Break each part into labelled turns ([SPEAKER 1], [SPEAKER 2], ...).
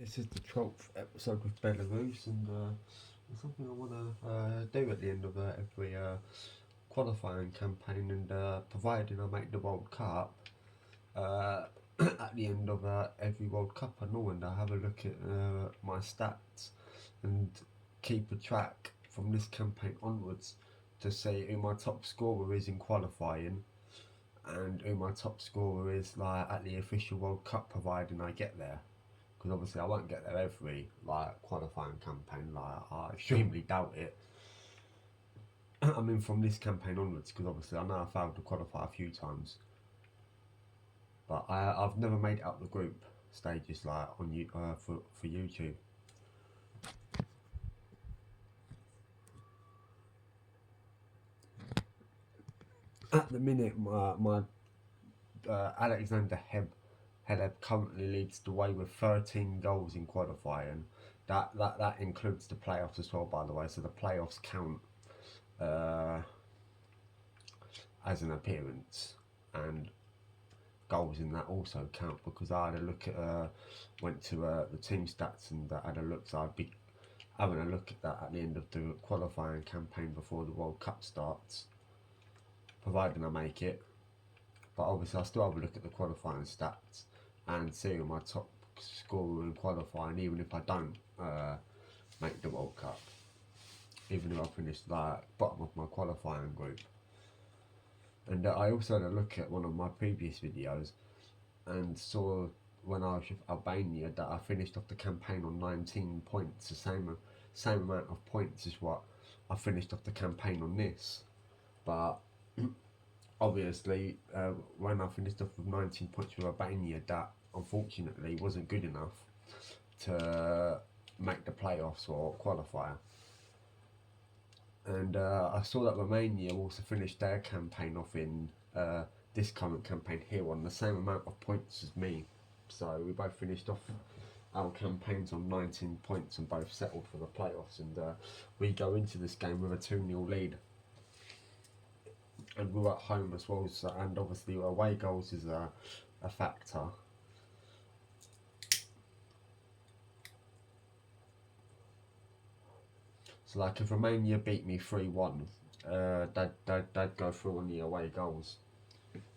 [SPEAKER 1] This is the 12th episode with Belarus, and it's something I want to do at the end of every qualifying campaign, and providing I make the World Cup, at the end of every World Cup I know, and I have a look at my stats and keep a track from this campaign onwards to see who my top scorer is in qualifying and who my top scorer is like at the official World Cup, providing I get there. Because obviously I won't get there every like qualifying campaign. Like I extremely doubt it. I mean, from this campaign onwards, because obviously I know I failed to qualify a few times, but I've never made it up the group stages like on for YouTube. At the minute, my Alexander Heleb currently leads the way with 13 goals in qualifying. That includes the playoffs as well, by the way. So the playoffs count uh, as an appearance, and goals in that also count, because I had a look at went to the team stats and had a look. So I'd be having a look at that at the end of the qualifying campaign before the World Cup starts, providing I make it. But obviously I still have a look at the qualifying stats and see who my top scorer in qualifying, even if I don't make the World Cup, even if I finish like bottom of my qualifying group. And I also had a look at one of my previous videos and saw when I was with Albania that I finished off the campaign on 19 points, the same amount of points as what I finished off the campaign on this. But obviously, when I finished off with 19 points with Albania, that unfortunately wasn't good enough to make the playoffs or qualifier. And I saw that Romania also finished their campaign off in this current campaign here on the same amount of points as me. So we both finished off our campaigns on 19 points and both settled for the playoffs. And we go into this game with a 2-0 lead. And we're at home as well, so, and obviously away goals is a factor. So like if Romania beat me 3-1, they'd go through on the away goals.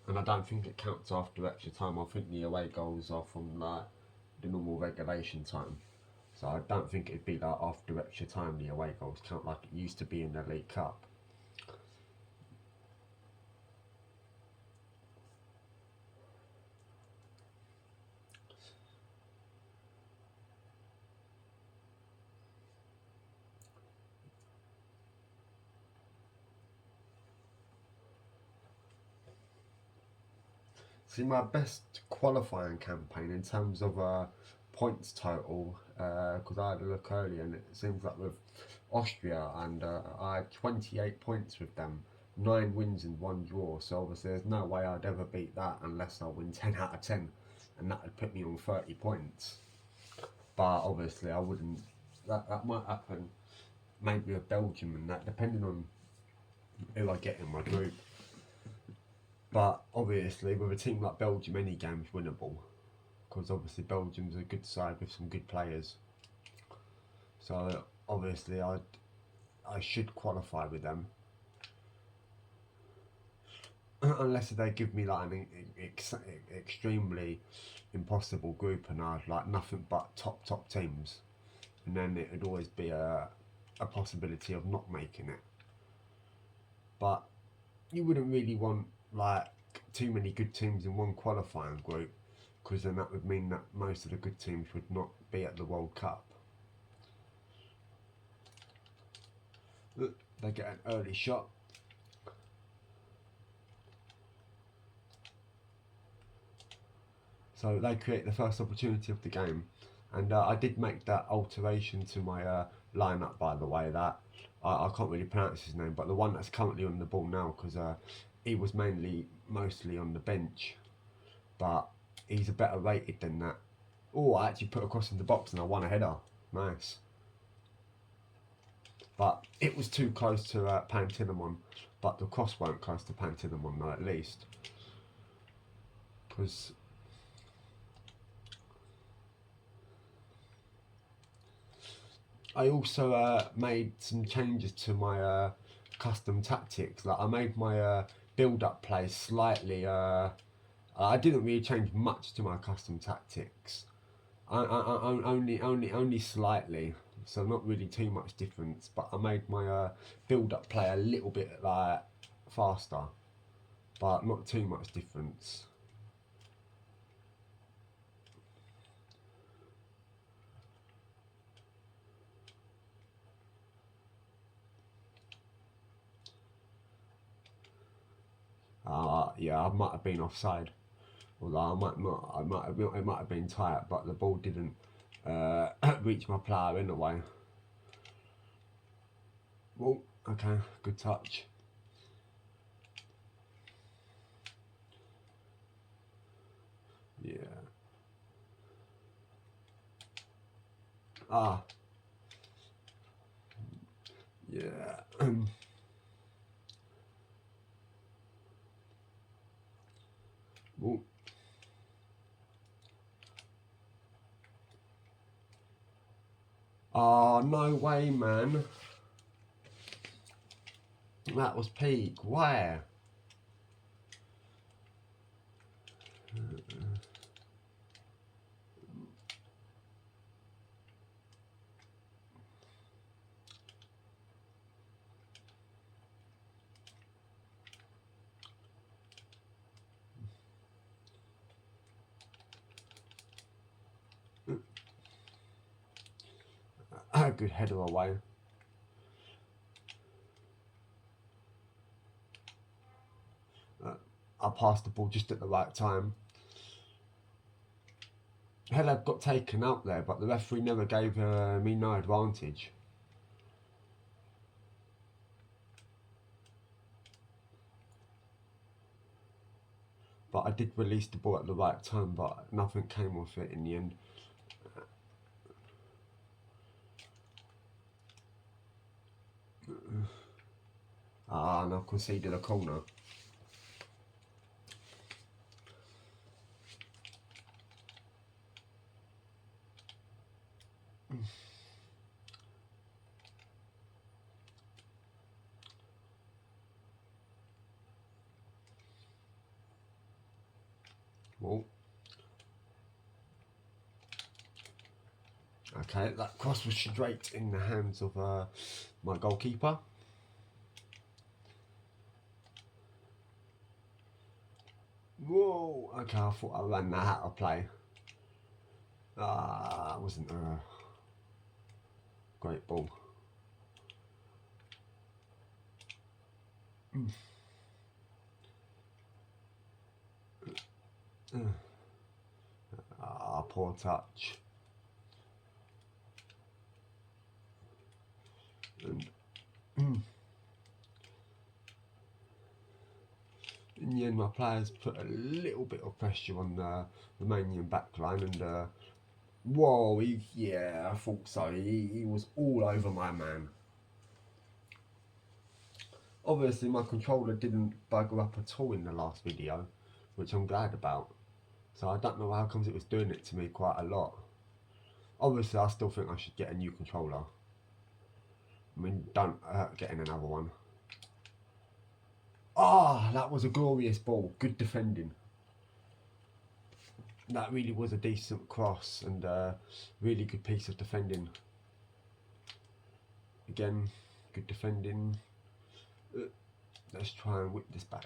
[SPEAKER 1] And I don't think it counts after extra time. I think the away goals are from like the normal regulation time. So I don't think it'd be like after extra time the away goals count like it used to be in the League Cup. See, my best qualifying campaign in terms of points total, because I had a look earlier and it seems like with Austria, and I had 28 points with them, 9 wins and 1 draw. So obviously there's no way I'd ever beat that unless I win 10 out of 10, and that would put me on 30 points. But obviously I wouldn't. That might happen maybe with Belgium and that, depending on who I get in my group. But obviously, with a team like Belgium, any game's winnable, because obviously Belgium's a good side with some good players. So obviously, I should qualify with them, unless they give me like an extremely impossible group and I'd like nothing but top teams, and then it'd always be a possibility of not making it. But you wouldn't really want like too many good teams in one qualifying group, because then that would mean that most of the good teams would not be at the World Cup. Look, they get an early shot. So they create the first opportunity of the game, and I did make that alteration to my lineup, by the way. That I can't really pronounce his name, but the one that's currently on the ball now, because he was mostly on the bench, but he's a better rated than that. Oh, I actually put a cross in the box and I won a header. Nice. But it was too close to Pantilimon, but the cross weren't close to Pantilimon though, at least. Because I also made some changes to my custom tactics. Like I made my build-up play slightly. I didn't really change much to my custom tactics. Only slightly. So not really too much difference. But I made my build-up play a little bit like faster, but not too much difference. Yeah, I might have been offside. Although I might not, it might have been tight, but the ball didn't reach my player anyway. Oh, okay, good touch. Yeah. Ah. Yeah. Oh. Oh, no way, man. That was peak. Why? A good header away. I passed the ball just at the right time. Heller got taken out there, but the referee never gave me no advantage. But I did release the ball at the right time, but nothing came of it in the end. And I conceded a corner. Well, okay, that cross was straight in the hands of my goalkeeper. Whoa, okay, I thought I ran that out of play. It wasn't a great ball. Poor touch. And in the end, my players put a little bit of pressure on the Romanian backline, and whoa, yeah, I thought so. He was all over my man. Obviously, my controller didn't bugger up at all in the last video, which I'm glad about. So I don't know how comes it was doing it to me quite a lot. Obviously, I still think I should get a new controller. I mean, don't hurt getting another one. That was a glorious ball. Good defending. That really was a decent cross and a really good piece of defending. Again, good defending. Let's try and whip this back.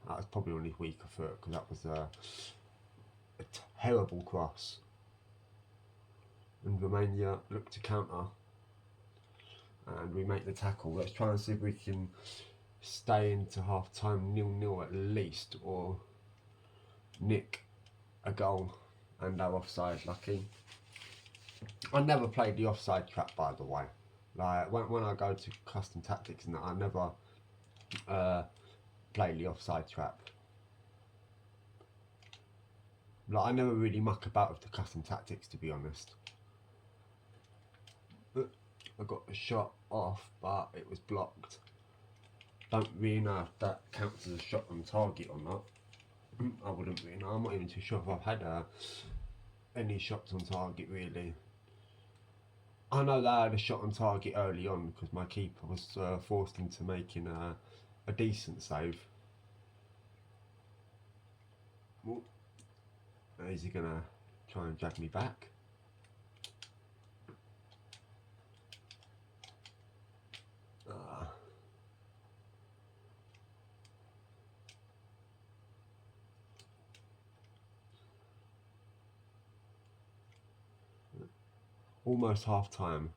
[SPEAKER 1] That was probably on his weaker foot because that was a terrible cross. And Romania look to counter. And we make the tackle. Let's try and see if we can stay into half time 0-0 at least, or nick a goal and our offside lucky. I never played the offside trap, by the way. Like when I go to custom tactics and that, I never play the offside trap. Like I never really muck about with the custom tactics, to be honest. I got the shot off, but it was blocked. Don't really know if that counts as a shot on target or not. I wouldn't really know. I'm not even too sure if I've had any shots on target really. I know they had a shot on target early on because my keeper was forced into making a decent save. Ooh, is he gonna try and drag me back? Uh, Almost half time.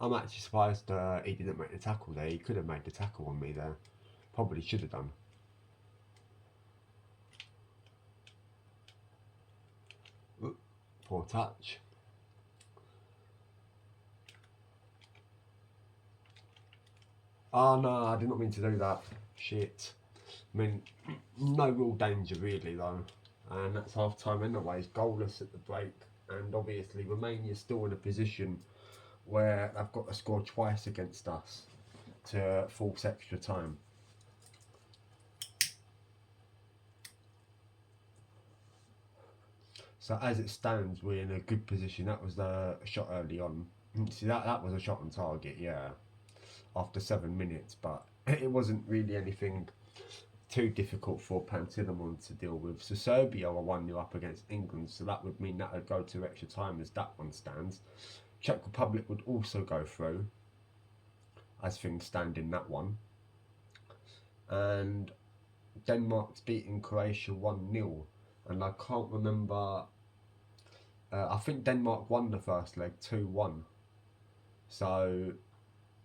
[SPEAKER 1] I'm actually surprised he didn't make the tackle there. He could have made the tackle on me there. Probably should have done. Ooh, poor touch. Oh no, I did not mean to do that. Shit. I mean, no real danger really though. And that's half time anyways. Goalless at the break. And obviously Romania's still in a position where they've got to score twice against us to force extra time. So as it stands, we're in a good position. That was the shot early on. See, that was a shot on target, yeah, after 7 minutes, but it wasn't really anything too difficult for Pantilimon to deal with. So Serbia are 1-0 up against England, so that would mean that would go to extra time as that one stands. Czech Republic would also go through as things stand in that one. And Denmark's beating Croatia 1-0. And I can't remember, I think Denmark won the first leg 2-1. So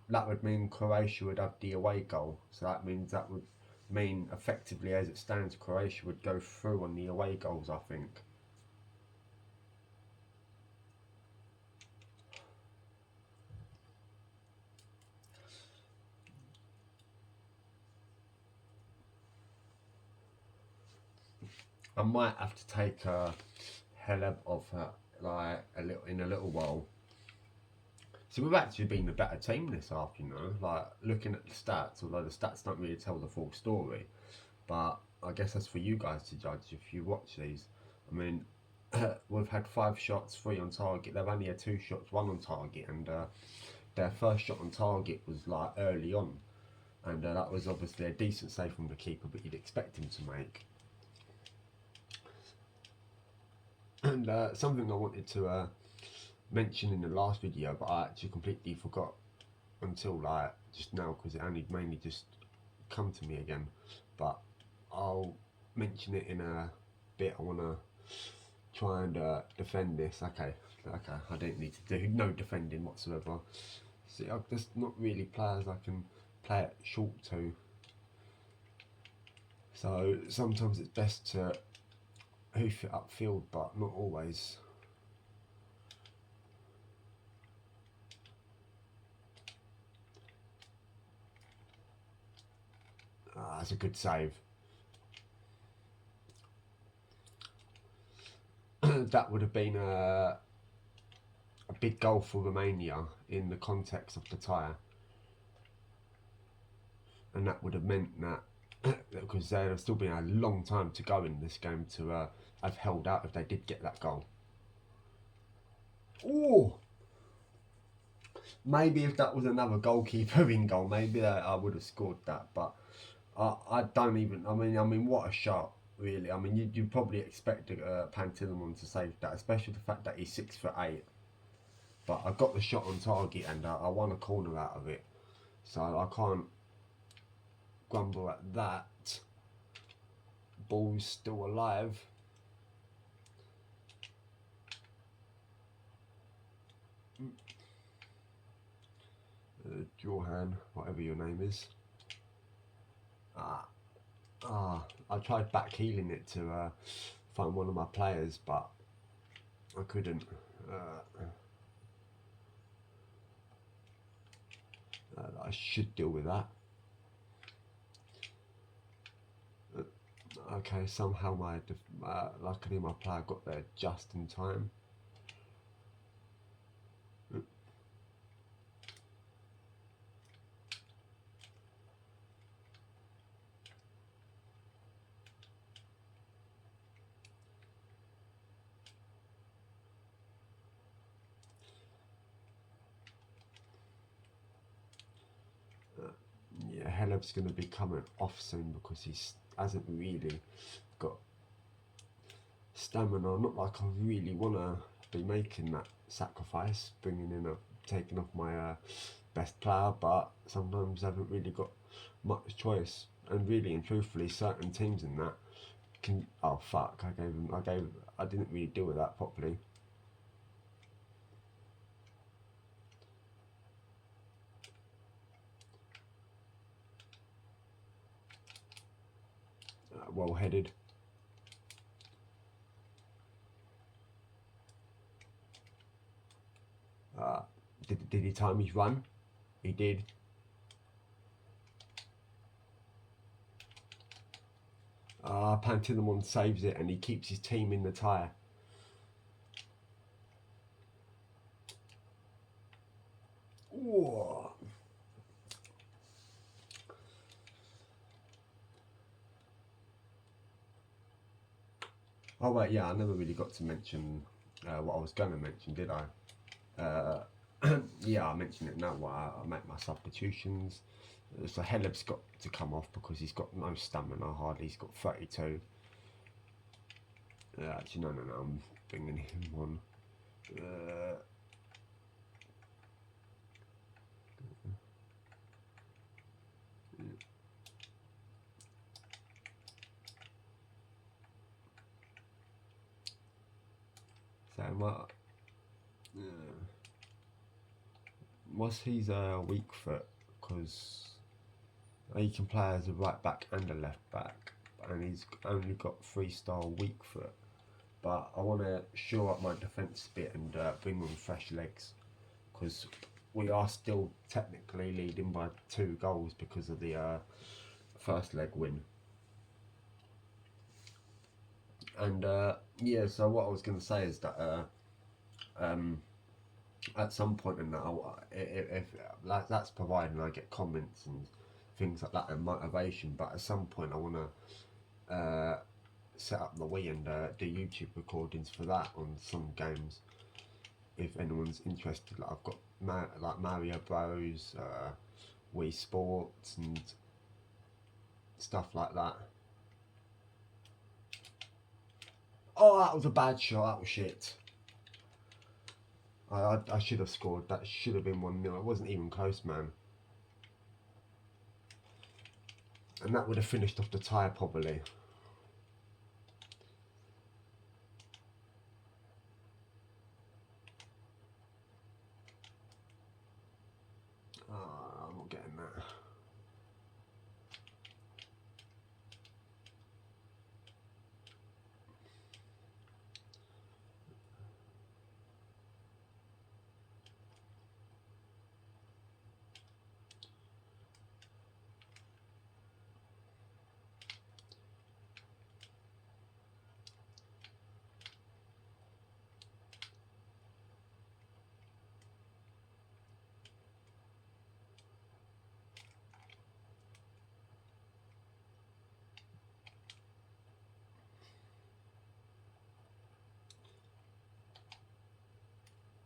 [SPEAKER 1] that would mean Croatia would have the away goal. So that would mean effectively as it stands, Croatia would go through on the away goals, I think. I might have to take a Heleb of her like in a little while. So we've actually been a better team this half, you know. Like looking at the stats, although the stats don't really tell the full story, but I guess that's for you guys to judge if you watch these. I mean, we've had 5 shots, 3 on target. They've only had 2 shots, 1 on target, and their first shot on target was like early on, and that was obviously a decent save from the keeper, but you'd expect him to make. And something I wanted to mention in the last video, but I actually completely forgot until like just now because it only mainly just come to me again. But I'll mention it in a bit. I want to try and defend this. Okay, I don't need to do no defending whatsoever. See, there's not really players I can play it short to. So sometimes it's best to hoof it upfield, but not always. That's a good save. That would have been a big goal for Romania in the context of the tie. And that would have meant that, because there would still been a long time to go in this game to have held out if they did get that goal. Oh! Maybe if that was another goalkeeper in goal, maybe I would have scored that, but I don't even, I mean, what a shot, really. I mean, you'd probably expect Pantilimon to save that, especially the fact that he's 6'8". But I got the shot on target and I won a corner out of it. So I can't grumble at that. Ball's still alive. Johan, whatever your name is. I tried back healing it to find one of my players, but I couldn't. I should deal with that. Okay, somehow luckily my player got there just in time. Heleb's going to be coming off soon because he hasn't really got stamina. Not like I really want to be making that sacrifice, taking off my best player, but sometimes I haven't really got much choice. And really and truthfully, certain teams in that can. Oh fuck! I didn't really deal with that properly. Well headed. Did he time his run? He did. Pantilimon saves it and he keeps his team in the tyre. Whoa. Oh wait, yeah, I never really got to mention what I was going to mention, did I? Yeah, I mentioned it now. I make my substitutions. So Heleb's got to come off because he's got no stamina hardly. He's got 32. Actually, no, I'm bringing him on. So what's his weak foot? Because he can play as a right back and a left back, and he's only got 3-star weak foot. But I want to shore up my defence a bit and bring on fresh legs, because we are still technically leading by 2 goals because of the first leg win. And yeah, so what I was going to say is that at some point in that, if that's providing I get comments and things like that and motivation, but at some point I want to set up the Wii and do YouTube recordings for that on some games. If anyone's interested, like I've got like Mario Bros, Wii Sports and stuff like that. Oh, that was a bad shot. That was shit. I should have scored. That should have been 1-0. It wasn't even close, man. And that would have finished off the tie probably. I'm not getting that.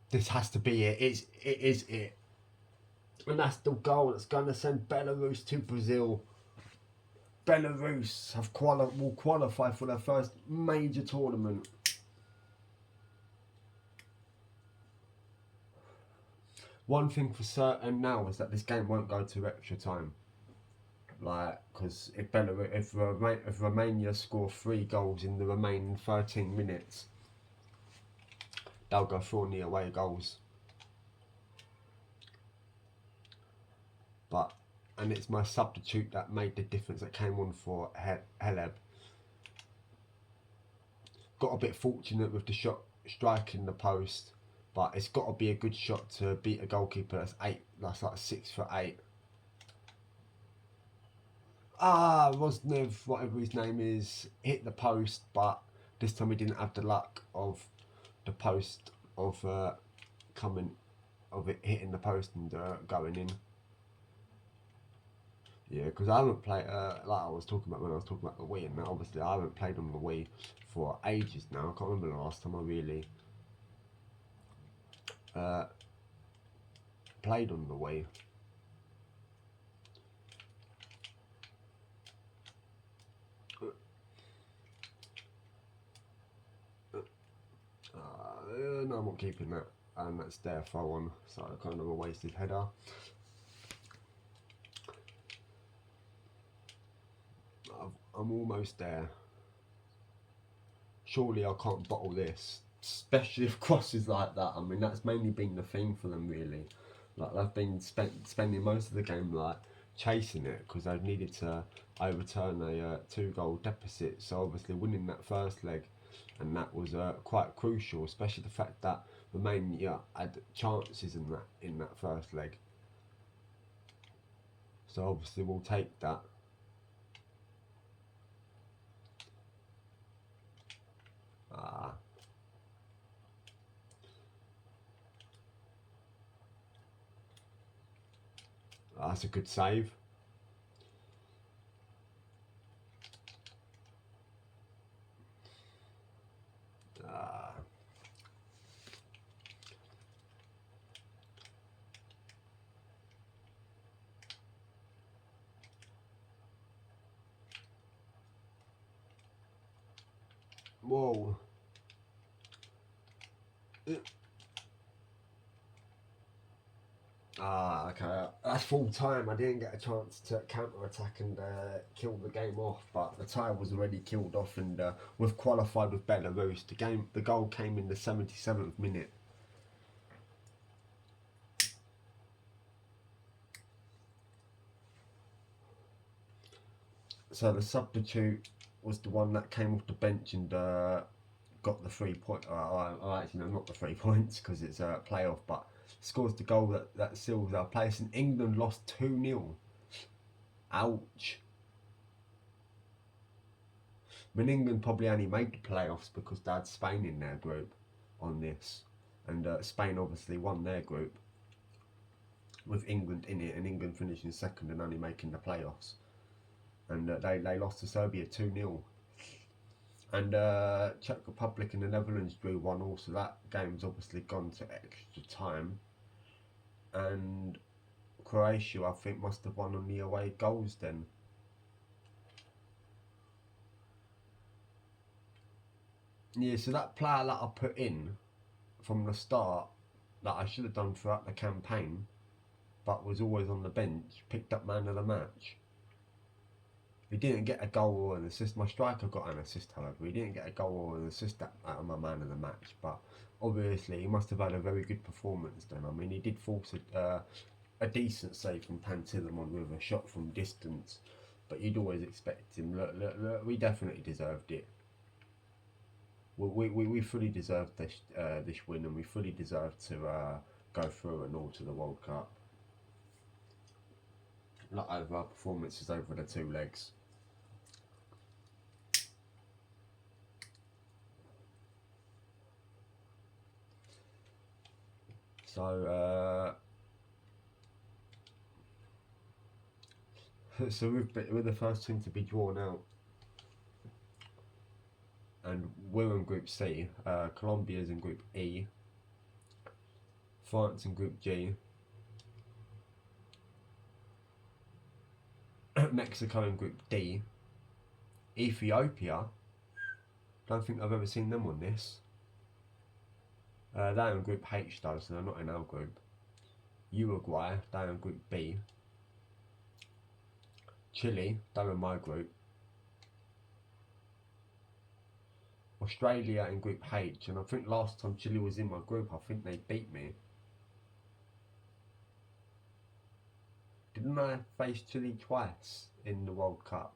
[SPEAKER 1] This has to be it. It is it. And that's the goal that's going to send Belarus to Brazil. Belarus will qualify for their first major tournament. One thing for certain now is that this game won't go to extra time. Like, because if Romania score 3 goals in the remaining 13 minutes, they'll go for the away goals. And it's my substitute that made the difference, that came on for Heleb. Got a bit fortunate with the shot striking the post, but it's got to be a good shot to beat a goalkeeper that's like 6'8". Rosnev, whatever his name is, hit the post, but this time he didn't have the luck of the post of it hitting the post and going in. Yeah, because I haven't played, like I was talking about when I was talking about the Wii, and obviously I haven't played on the Wii for ages now. I can't remember the last time I really played on the Wii. I'm not keeping that. And that's their throw on, so kind of a wasted header. I'm almost there. Surely I can't bottle this, especially if crosses like that. I mean, that's mainly been the thing for them, really. Like, they've been spending most of the game like chasing it because they've needed to overturn a 2-goal deficit. So obviously winning that first leg, and that was quite crucial, especially the fact that Romania had chances in that first leg. So obviously we'll take that. That's a good save. Whoa. Okay. That's full time. I didn't get a chance to counter attack and kill the game off, but the tie was already killed off, and we've qualified with Belarus. The goal came in the 77th minute. So the substitute was the one that came off the bench and got the 3 point. Actually, no, not the 3 points because it's a playoff, but scores the goal that seals our place. And England lost 2-0. Ouch. I mean, England probably only made the playoffs because they had Spain in their group on this, and Spain obviously won their group with England in it, and England finishing second and only making the playoffs. And they lost to Serbia 2-0. And Czech Republic and the Netherlands drew 1-1, so that game's obviously gone to extra time. And Croatia, I think, must have won on the away goals then. Yeah, so that player that I put in from the start, that I should have done throughout the campaign, but was always on the bench, picked up man of the match. He didn't get a goal or an assist. My striker got an assist, however. He didn't get a goal or an assist out of my man of the match, but obviously he must have had a very good performance then. I mean, he did force a decent save from Pantilimon with a shot from distance, but you'd always expect him. Look, we definitely deserved it. We fully deserved this win, and we fully deserved to go through and all to the World Cup. Not over our performances over the 2 legs. So so we're the first team to be drawn out, and we're in Group C. Colombia's in Group E. France in Group G. Mexico in Group D. Ethiopia, don't think I've ever seen them on this. They're in Group H though, so they're not in our group. Uruguay, they're in Group B. Chile, they're in my group. Australia in Group H, and I think last time Chile was in my group, I think they beat me. Didn't I face Chile twice in the World Cup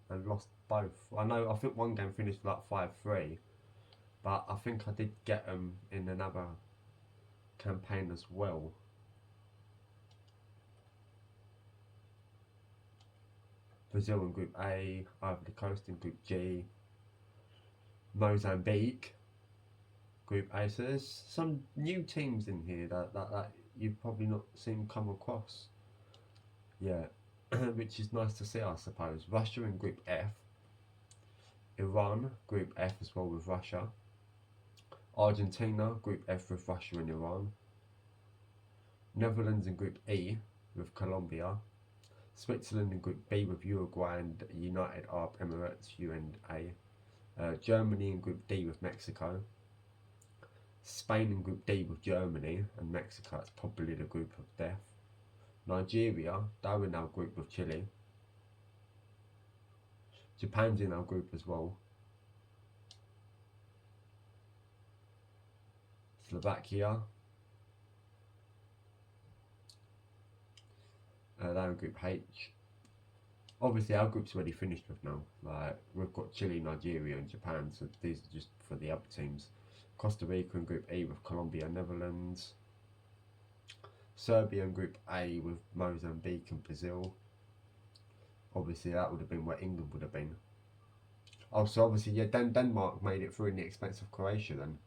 [SPEAKER 1] and lost both? I think one game finished like 5-3, but I think I did get them in another campaign as well. Brazil in Group A, Ivory Coast in Group G, Mozambique, Group A. So there's some new teams in here that you've probably not seen come across. Yeah, which is nice to see, I suppose. Russia in Group F, Iran, Group F as well with Russia, Argentina, Group F with Russia and Iran, Netherlands in Group E with Colombia, Switzerland in Group B with Uruguay and United Arab Emirates, UNA, Germany in Group D with Mexico, Spain in Group D with Germany and Mexico. It's probably the group of death. Nigeria, they're in our group with Chile. Japan's in our group as well. Slovakia, they're in Group H. Obviously, our group's already finished with now. Like, we've got Chile, Nigeria, and Japan, so these are just for the other teams. Costa Rica in Group E with Colombia, Netherlands. Serbia in Group A with Mozambique and Brazil. Obviously, that would have been where England would have been. Oh, so obviously, yeah, Denmark made it through in the expense of Croatia then.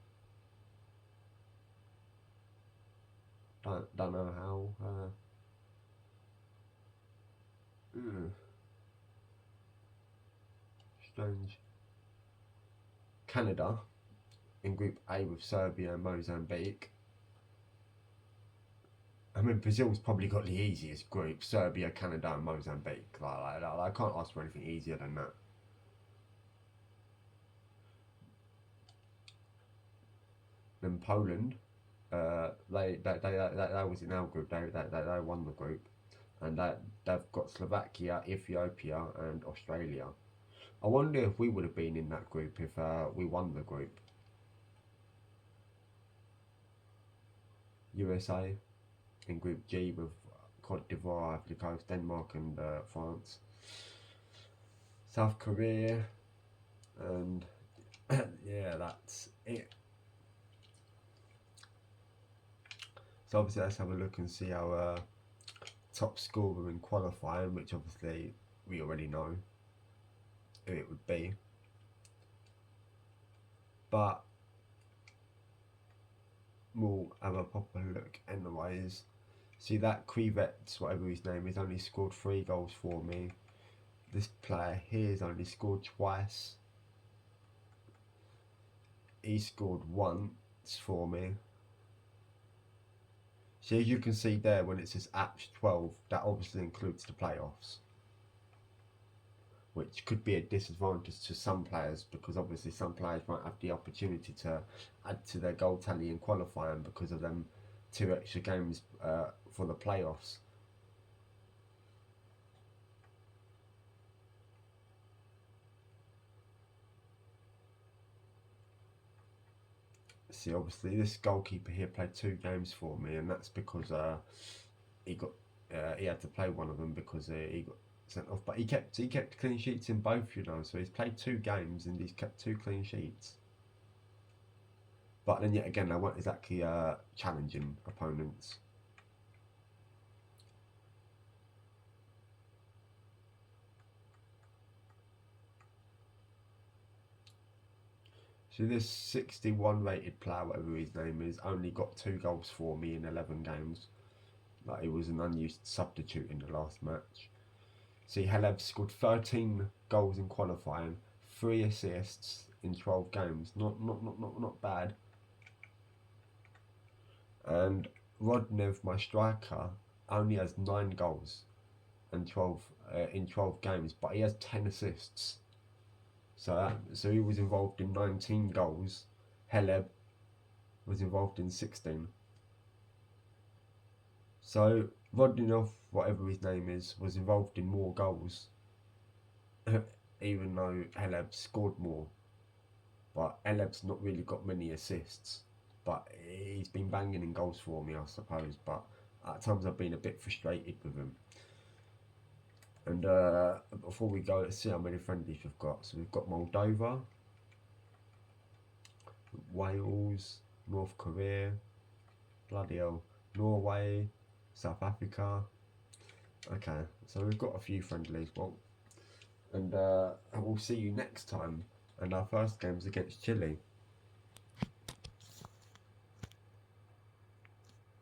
[SPEAKER 1] Don't know how. Strange. Canada in Group A with Serbia and Mozambique. I mean, Brazil's probably got the easiest group. Serbia, Canada, and Mozambique. I can't ask for anything easier than that. Then Poland, they was in our group. They won the group, and they've got Slovakia, Ethiopia, and Australia. I wonder if we would have been in that group if we won the group. USA in Group G with Cote d'Ivoire, Ivory Coast, Denmark, and France. South Korea, and yeah, that's it. So obviously, let's have a look and see our top scorer in qualifying, which obviously we already know who it would be. But we'll have a proper look anyways. See that Crevet's, whatever his name is, only scored 3 goals for me. This player here has only scored twice. He scored once for me. So as you can see there, when it says Apps 12, that obviously includes the playoffs, which could be a disadvantage to some players because obviously some players won't have the opportunity to add to their goal tally in qualifying because of them 2 extra games for the playoffs. See, obviously this goalkeeper here played 2 games for me, and that's because he had to play one of them because he got sent off. But he kept clean sheets in both, you know. So he's played 2 games and he's kept 2 clean sheets. But then yet again, they weren't exactly challenging opponents. So this 61 rated player, whatever his name is, only got 2 goals for me in 11 games. Like, he was an unused substitute in the last match. See, Haleb scored 13 goals in qualifying, 3 assists in 12 games. Not bad. And Rodnev, my striker, only has 9 goals and 12 in 12 games, but he has 10 assists. So he was involved in 19 goals. Haleb was involved in 16. So Rodinov, whatever his name is, was involved in more goals, even though Haleb scored more. But Haleb's not really got many assists, but he's been banging in goals for me, I suppose. But at times I've been a bit frustrated with him. And before we go, let's see how many friendlies we've got. So we've got Moldova, Wales, North Korea, bloody hell, Norway, South Africa. Okay, so we've got a few friendlies. Well, and we'll see you next time. And our first game's against Chile.